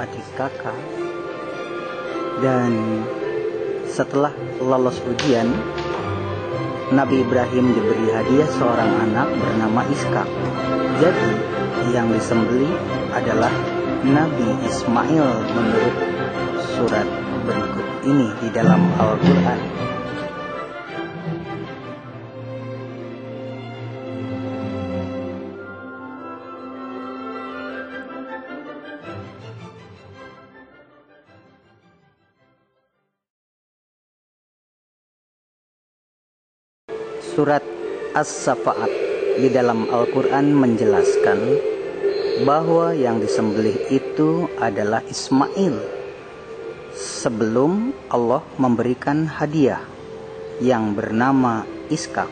Adik kakak, dan setelah lolos ujian, Nabi Ibrahim diberi hadiah seorang anak bernama Ishak. Jadi yang disembelih adalah Nabi Ismail menurut surat berikut ini di dalam Al-Quran. Surat As-Safaat di dalam Al-Quran menjelaskan bahwa yang disembelih itu adalah Ismail sebelum Allah memberikan hadiah yang bernama Ishak.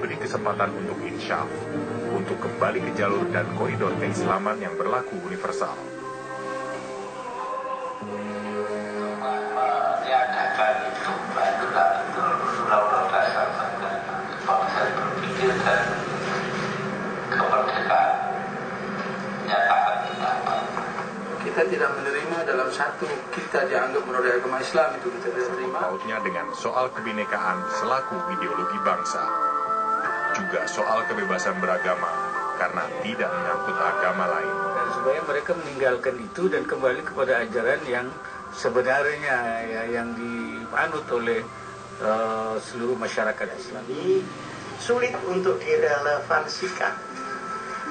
Beri kesempatan untuk insyaf, untuk kembali ke jalur dan koridor keislaman yang berlaku universal. Meniadakan sumpah itu undang-undang dasar bangsa berpikir dan kemerdekaan nyatakan apa. Kita tidak menerima dalam satu kita dianggap menodai agama Islam, itu kita tidak terima. Pautnya dengan soal kebinekaan selaku ideologi bangsa. Juga soal kebebasan beragama karena tidak menyangkut agama lain. Dan supaya mereka meninggalkan itu dan kembali kepada ajaran yang sebenarnya, ya, yang dianut oleh seluruh masyarakat Islam. Sulit untuk direlevansikan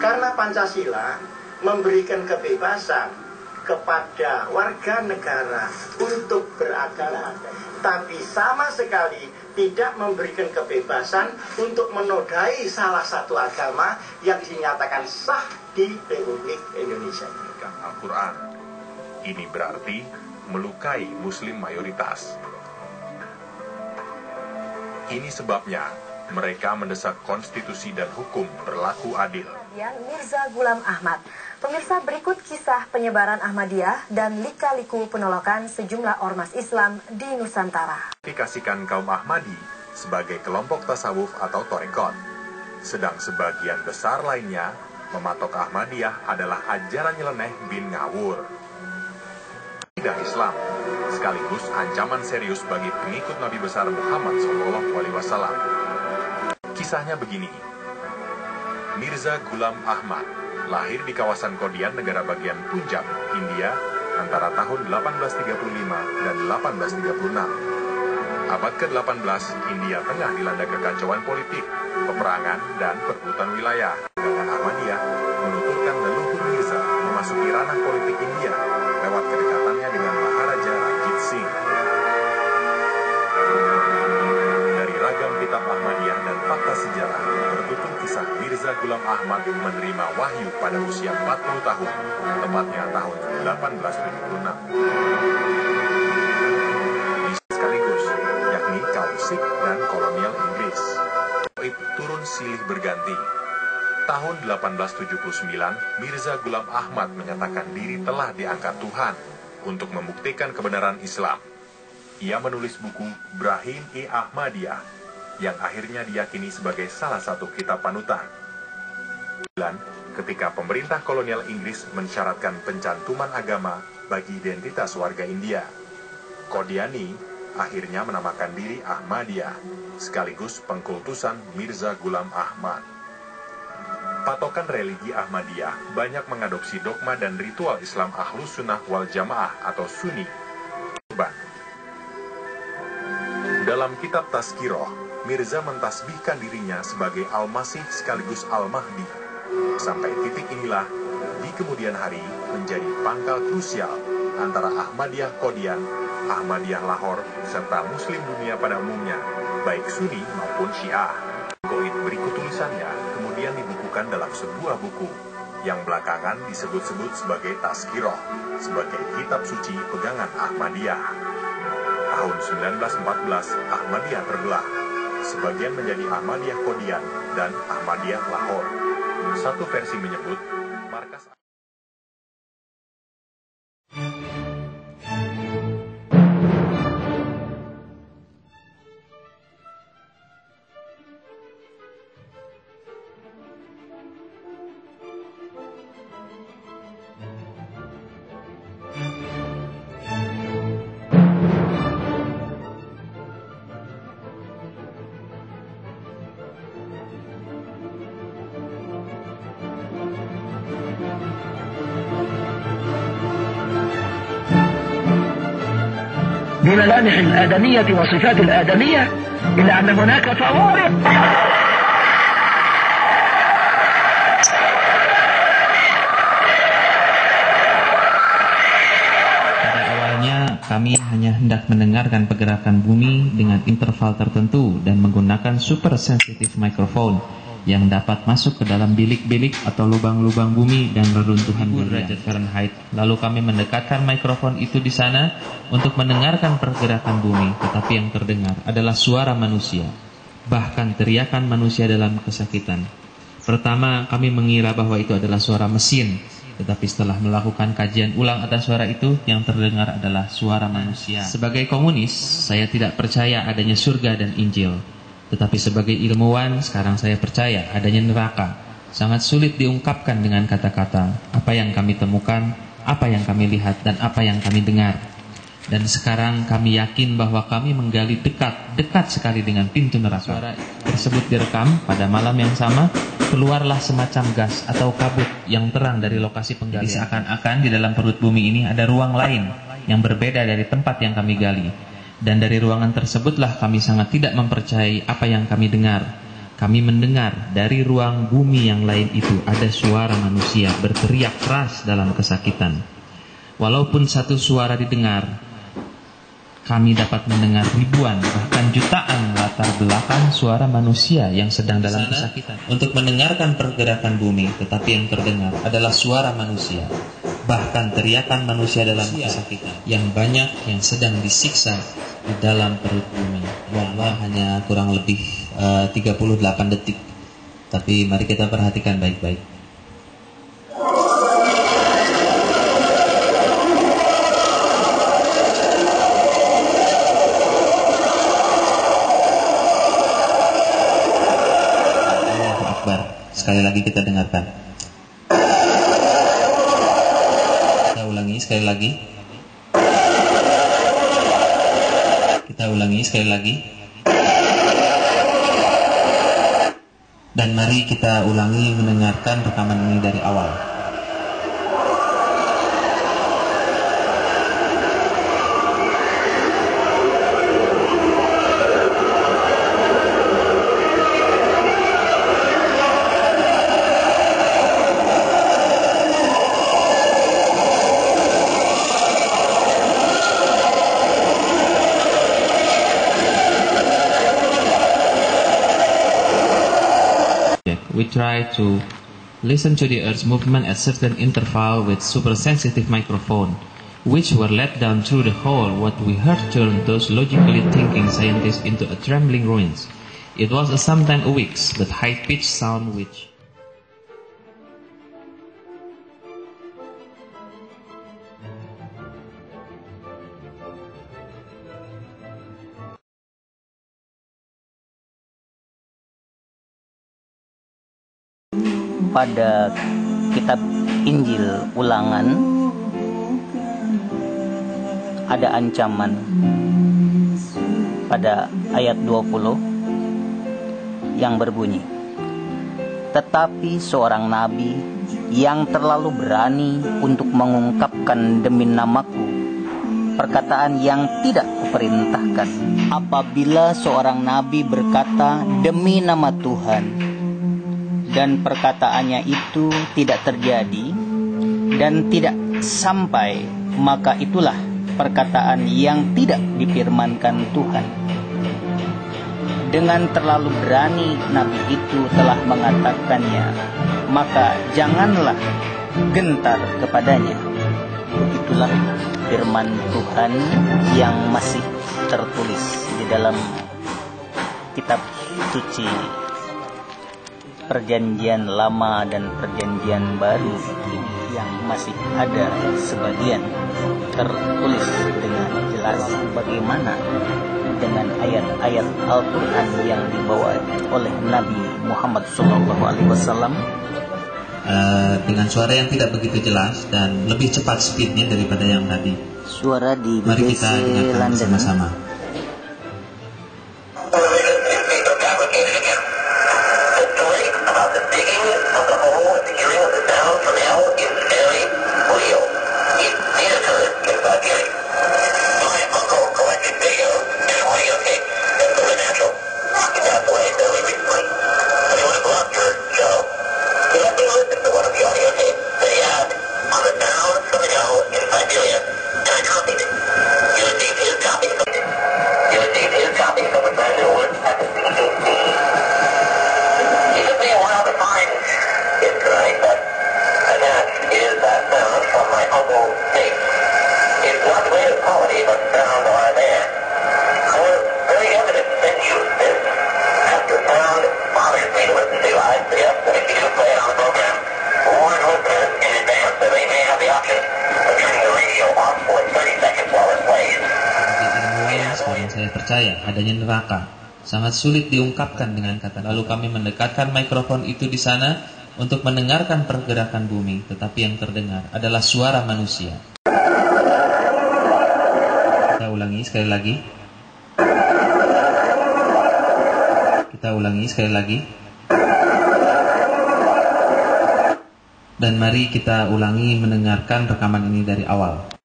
karena Pancasila memberikan kebebasan kepada warga negara untuk beragama, tapi sama sekali tidak memberikan kebebasan untuk menodai salah satu agama yang dinyatakan sah di Republik Indonesia. Al-Quran ini berarti melukai Muslim mayoritas. Ini sebabnya mereka mendesak konstitusi dan hukum berlaku adil. Mirza Ghulam Ahmad. Pemirsa, berikut kisah penyebaran Ahmadiyah dan lika-liku penolakan sejumlah ormas Islam di Nusantara. Dikasihkan kaum Ahmadi sebagai kelompok tasawuf atau torekot, sedang sebagian besar lainnya mematok Ahmadiyah adalah ajaran nyeleneh bin ngawur. Tidak Islam, sekaligus ancaman serius bagi pengikut Nabi besar Muhammad SAW. Kisahnya begini. Mirza Ghulam Ahmad lahir di kawasan Kodian, negara bagian Punjab, India, antara tahun 1835 dan 1836. Abad ke-18, India tengah dilanda kekacauan politik, peperangan, dan perebutan wilayah. Dengan Ahmadiyah menuturkan leluhur Mirza memasuki ranah politik India lewat kedekatannya dengan Maharaja Ranjit Singh. Dari ragam kitab Ahmadiyah dan fakta sejarah, bertutur kisah Mirza Ghulam Ahmad menerima wahyu pada usia 40 tahun, tepatnya tahun 1876. Sekaligus, yakni kaum Sikh dan kolonial Inggris. Turun silih berganti. Tahun 1879, Mirza Ghulam Ahmad menyatakan diri telah diangkat Tuhan untuk membuktikan kebenaran Islam. Ia menulis buku Brahim-i-Ahmadiyah yang akhirnya diyakini sebagai salah satu kitab panutan. Ketika pemerintah kolonial Inggris mensyaratkan pencantuman agama bagi identitas warga India, Qadiani akhirnya menamakan diri Ahmadiyah, sekaligus pengkultusan Mirza Ghulam Ahmad. Patokan religi Ahmadiyah banyak mengadopsi dogma dan ritual Islam Ahlus Sunnah wal Jamaah atau Sunni. Dalam kitab Tazkirah, Mirza mentasbihkan dirinya sebagai Al-Masih sekaligus Al-Mahdi. Sampai titik inilah, di kemudian hari menjadi pangkal krusial antara Ahmadiyah Qadian, Ahmadiyah Lahore, serta Muslim dunia pada umumnya baik Sunni maupun Syiah. Goid berikut tulisannya kemudian dibukukan dalam sebuah buku yang belakangan disebut-sebut sebagai Tazkirah, sebagai kitab suci pegangan Ahmadiyah. Tahun 1914, Ahmadiyah terbelah. Sebagian menjadi Ahmadiyah Qadian dan Ahmadiyah Lahore. Satu versi menyebut markas بملامح الآدمية وصفات الآدمية إلا أن هناك فوارق. Pada awalnya kami hanya hendak mendengarkan pergerakan bumi dengan interval tertentu dan menggunakan super sensitive microphone yang dapat masuk ke dalam bilik-bilik atau lubang-lubang bumi dan reruntuhan derajat Fahrenheit. Lalu kami mendekatkan mikrofon itu di sana untuk mendengarkan pergerakan bumi, tetapi yang terdengar adalah suara manusia, bahkan teriakan manusia dalam kesakitan. Pertama, kami mengira bahwa itu adalah suara mesin, tetapi setelah melakukan kajian ulang atas suara itu, yang terdengar adalah suara manusia. Sebagai komunis, saya tidak percaya adanya surga dan Injil. Tetapi sebagai ilmuwan, sekarang saya percaya adanya neraka. Sangat sulit diungkapkan dengan kata-kata. Apa yang kami temukan, apa yang kami lihat, dan apa yang kami dengar. Dan sekarang kami yakin bahwa kami menggali dekat sekali dengan pintu neraka. Suara tersebut direkam pada malam yang sama. Keluarlah semacam gas atau kabut yang terang dari lokasi penggalian. Jadi seakan-akan di dalam perut bumi ini ada ruang lain yang berbeda dari tempat yang kami gali. Dan dari ruangan tersebutlah kami sangat tidak mempercayai apa yang kami dengar. Kami mendengar dari ruang bumi yang lain itu ada suara manusia berteriak keras dalam kesakitan. Walaupun satu suara didengar, kami dapat mendengar ribuan bahkan jutaan latar belakang suara manusia yang sedang dalam kesakitan. Untuk mendengarkan pergerakan bumi, tetapi yang terdengar adalah suara manusia, bahkan teriakan manusia dalam kesakitan yang banyak yang sedang disiksa di dalam perut bumi. Wallah, hanya kurang lebih 38 detik. Tapi mari kita perhatikan baik-baik. Allahu Akbar. Sekali lagi kita dengarkan. Kita ulangi sekali lagi. Kita ulangi sekali lagi. Dan mari kita ulangi mendengarkan rekaman ini dari awal. We try to listen to the Earth's movement at certain interval with super-sensitive microphone, which were let down through the hole. What we heard turned those logically thinking scientists into a trembling ruins. It was a sometimes a weak but high-pitched sound which pada kitab Injil Ulangan ada ancaman pada ayat 20 yang berbunyi, tetapi seorang nabi yang terlalu berani untuk mengungkapkan demi namaku perkataan yang tidak kuperintahkan. Apabila seorang nabi berkata demi nama Tuhan dan perkataannya itu tidak terjadi dan tidak sampai, maka itulah perkataan yang tidak difirmankan Tuhan. dengan terlalu berani Nabi itu telah mengatakannya, maka janganlah gentar kepadanya. Itulah firman Tuhan yang masih tertulis di dalam kitab suci Perjanjian Lama dan Perjanjian Baru, yang masih ada sebagian tertulis dengan jelas bagaimana dengan ayat-ayat Al-Quran yang dibawa oleh Nabi Muhammad SAW dengan suara yang tidak begitu jelas dan lebih cepat speednya daripada yang tadi. Suara di Mari kita dengarkan bersama-sama. Saya percaya adanya neraka sangat sulit diungkapkan dengan kata. Lalu kami mendekatkan mikrofon itu di sana untuk mendengarkan pergerakan bumi, tetapi yang terdengar adalah suara manusia. Kita ulangi sekali lagi. Kita ulangi sekali lagi. Dan mari kita ulangi mendengarkan rekaman ini dari awal.